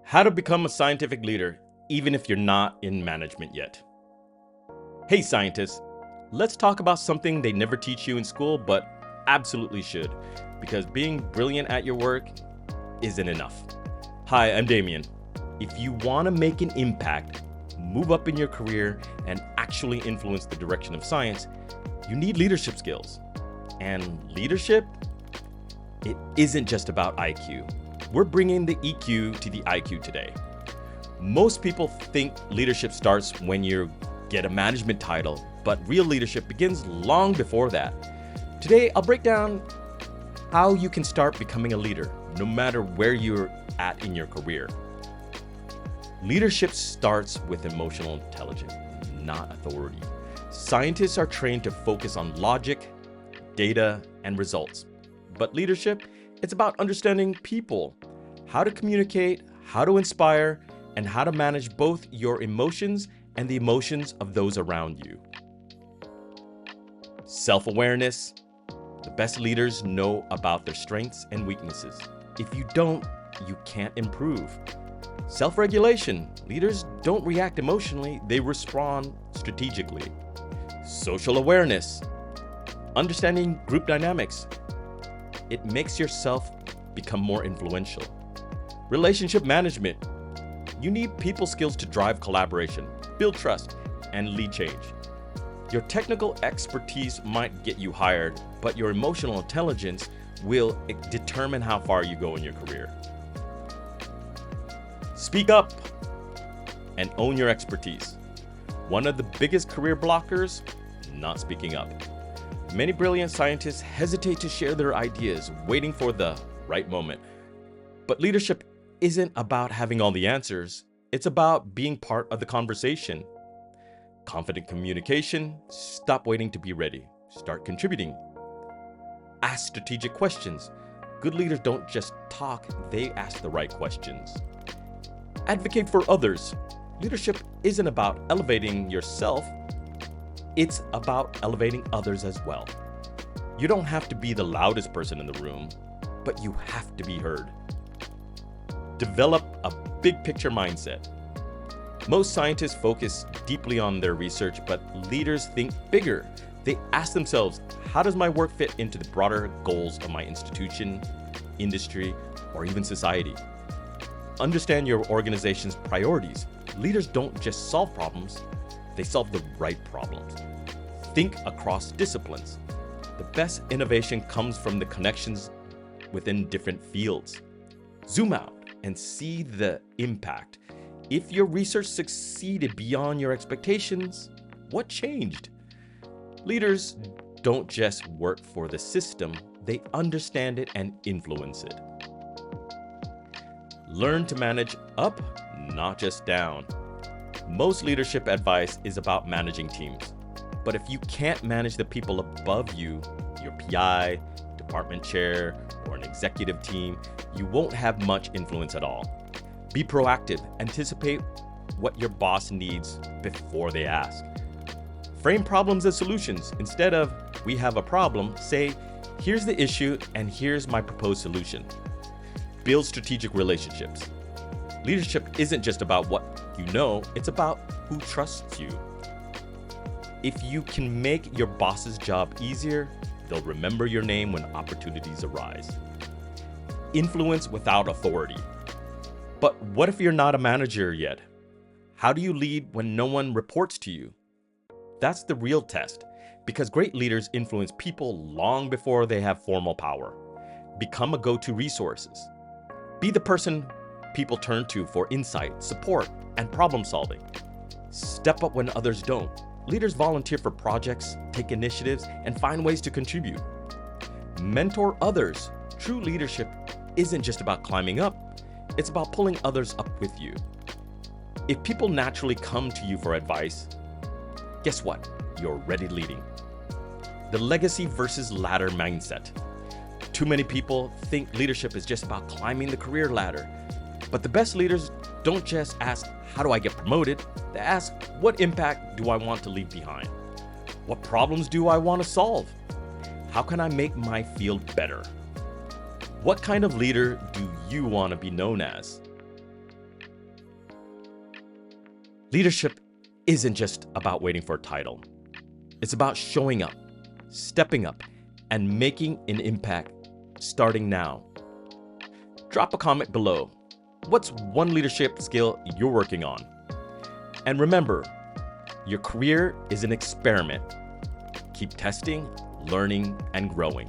How to become a scientific leader, even if you're not in management yet. Hey scientists, let's talk about something they never teach you in school, but absolutely should, because being brilliant at your work isn't enough. Hi, I'm Damien. If you want to make an impact, move up in your career, and actually influence the direction of science, you need leadership skills. And leadership, it isn't just about IQ. We're bringing the EQ to the IQ today. Most people think leadership starts when you get a management title, but real leadership begins long before that. Today, I'll break down how you can start becoming a leader, no matter where you're at in your career. Leadership starts with emotional intelligence, not authority. Scientists are trained to focus on logic, data, and results. But leadership, it's about understanding people, how to communicate, how to inspire, and how to manage both your emotions and the emotions of those around you. Self-awareness. The best leaders know about their strengths and weaknesses. If you don't, you can't improve. Self-regulation. Leaders don't react emotionally, they respond strategically. Social awareness. Understanding group dynamics. It makes yourself become more influential. Relationship management. You need people skills to drive collaboration, build trust, and lead change. Your technical expertise might get you hired, but your emotional intelligence will determine how far you go in your career. Speak up and own your expertise. One of the biggest career blockers, not speaking up. Many brilliant scientists hesitate to share their ideas, waiting for the right moment. But leadership isn't about having all the answers. It's about being part of the conversation. Confident communication, stop waiting to be ready. Start contributing. Ask strategic questions. Good leaders don't just talk, they ask the right questions. Advocate for others. Leadership isn't about elevating yourself. It's about elevating others as well. You don't have to be the loudest person in the room, but you have to be heard. Develop a big picture mindset. Most scientists focus deeply on their research, but leaders think bigger. They ask themselves, how does my work fit into the broader goals of my institution, industry, or even society? Understand your organization's priorities. Leaders don't just solve problems, they solve the right problems. Think across disciplines. The best innovation comes from the connections within different fields. Zoom out and see the impact. If your research succeeded beyond your expectations, what changed? Leaders don't just work for the system, they understand it and influence it. Learn to manage up, not just down. Most leadership advice is about managing teams. But if you can't manage the people above you, your PI, department chair, or an executive team, you won't have much influence at all. Be proactive. Anticipate what your boss needs before they ask. Frame problems as solutions. Instead of, we have a problem, say, here's the issue and here's my proposed solution. Build strategic relationships. Leadership isn't just about what you know, it's about who trusts you. If you can make your boss's job easier, they'll remember your name when opportunities arise. Influence without authority. But what if you're not a manager yet? How do you lead when no one reports to you? That's the real test, because great leaders influence people long before they have formal power. Become a go-to resources. Be the person people turn to for insight, support, and problem solving. Step up when others don't. Leaders volunteer for projects, take initiatives, and find ways to contribute. Mentor others. True leadership isn't just about climbing up, it's about pulling others up with you. If people naturally come to you for advice, guess what? You're already leading. The legacy versus ladder mindset. Too many people think leadership is just about climbing the career ladder. But the best leaders don't just ask, how do I get promoted? They ask, what impact do I want to leave behind? What problems do I want to solve? How can I make my field better? What kind of leader do you want to be known as? Leadership isn't just about waiting for a title. It's about showing up, stepping up, and making an impact starting now. Drop a comment below. What's one leadership skill you're working on? And remember, your career is an experiment. Keep testing, learning, and growing.